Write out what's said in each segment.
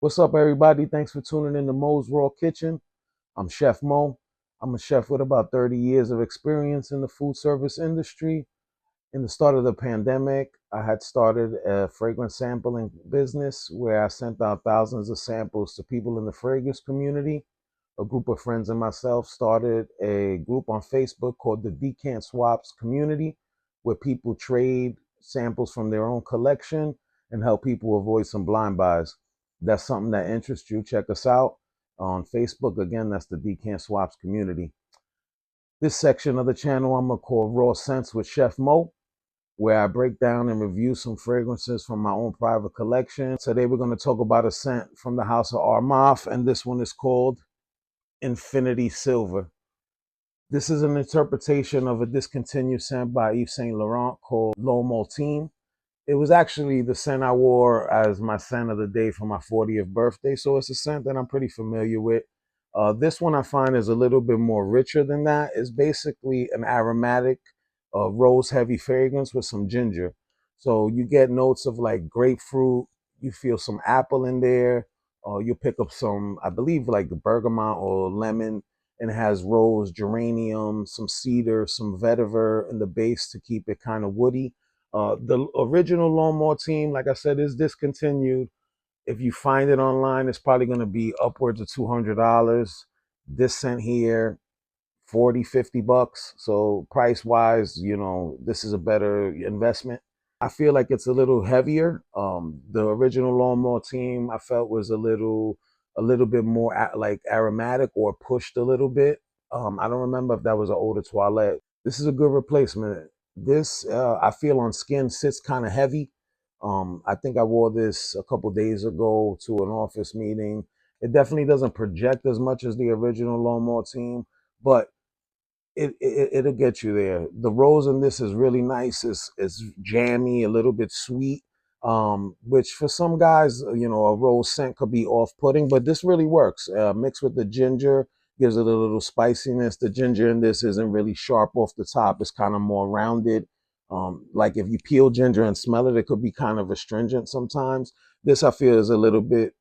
What's up, everybody? Thanks for tuning in to Mo's Raw Kitchen. I'm Chef Mo. I'm a chef with about 30 years of experience in the food service industry. In the start of the pandemic, I had started a fragrance sampling business where I sent out thousands of samples to people in the fragrance community. A group of friends and myself started a group on Facebook called the Decant Swaps Community, where people trade samples from their own collection and help people avoid some blind buys. That's something that interests you. Check us out on Facebook. Again, that's the Decant Swaps Community. This section of the channel I'm going to call Raw Scents with Chef Mo, where I break down and review some fragrances from my own private collection. Today we're going to talk about a scent from the house of Armaf, and this one is called Infinity Silver. This is an interpretation of a discontinued scent by Yves Saint Laurent called L'Homme Ultime. It was actually the scent I wore as my scent of the day for my 40th birthday, so it's a scent that I'm pretty familiar with. This one I find is a little bit more richer than that. It's basically an aromatic, rose heavy fragrance with some ginger. So you get notes of like grapefruit, you feel some apple in there, you pick up some, I believe, like bergamot or lemon, and it has rose, geranium, some cedar, some vetiver in the base to keep it kind of woody. The original Lawnmower Team, like I said, is discontinued. If you find it online, it's probably going to be upwards of $200. This scent here, 40, $50. So price wise, this is a better investment. I feel like it's a little heavier. The original Lawnmower Team I felt was a little bit more like aromatic or pushed a little bit. I don't remember if that was an eau de toilette. This is a good replacement. This I feel on skin sits kind of heavy. I think I wore this a couple days ago to an office meeting. It definitely doesn't project as much as the original Lawnmower Team, but it'll get you there. The rose in this is really nice. It's jammy, a little bit sweet. Which for some guys, a rose scent could be off-putting, but this really works. Mixed with the ginger, gives it a little spiciness. The ginger in this isn't really sharp off the top. It's kind of more rounded. Like if you peel ginger and smell it, it could be kind of astringent sometimes. This I feel is a little bit,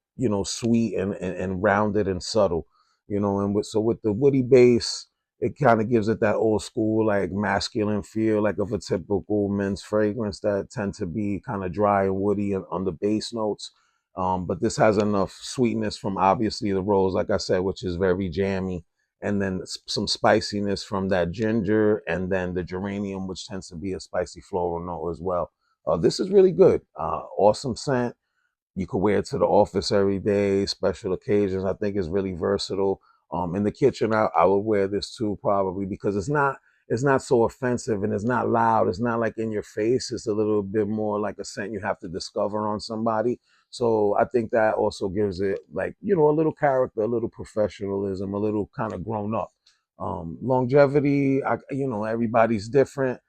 sweet and rounded and subtle. So with the woody base, it kind of gives it that old school, like masculine feel, like of a typical men's fragrance that tend to be kind of dry and woody on the base notes. But this has enough sweetness from obviously the rose, like I said, which is very jammy, and then some spiciness from that ginger, and then the geranium, which tends to be a spicy floral note as well. This is really good. Awesome scent. You could wear it to the office every day, special occasions. I think it's really versatile. In the kitchen, I would wear this too probably because it's not so offensive and it's not loud. It's not like in your face. It's a little bit more like a scent you have to discover on somebody. So I think that also gives it like, a little character, a little professionalism, a little kind of grown up. Longevity, everybody's different.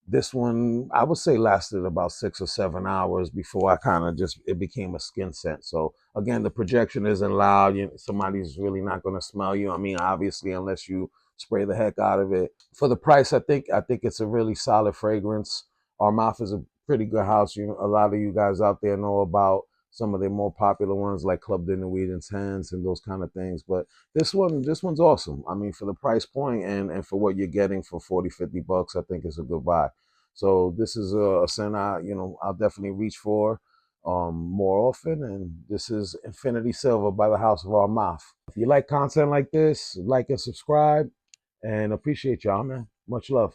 This one, I would say, lasted about 6 or 7 hours before I kind of just, it became a skin scent. So again, the projection isn't loud. Somebody's really not going to smell you. I mean, obviously, unless you spray the heck out of it. For the price, I think it's a really solid fragrance. Armaf is a pretty good house. A lot of you guys out there know about some of the more popular ones like Club de Nuit Intense and those kind of things. But this one's awesome. I mean, for the price point and for what you're getting for 40, $50, I think it's a good buy. So this is a scent I'll definitely reach for more often. And this is Infinity Silver by the House of Armaf. If you like content like this, like and subscribe, and appreciate y'all, man. Much love.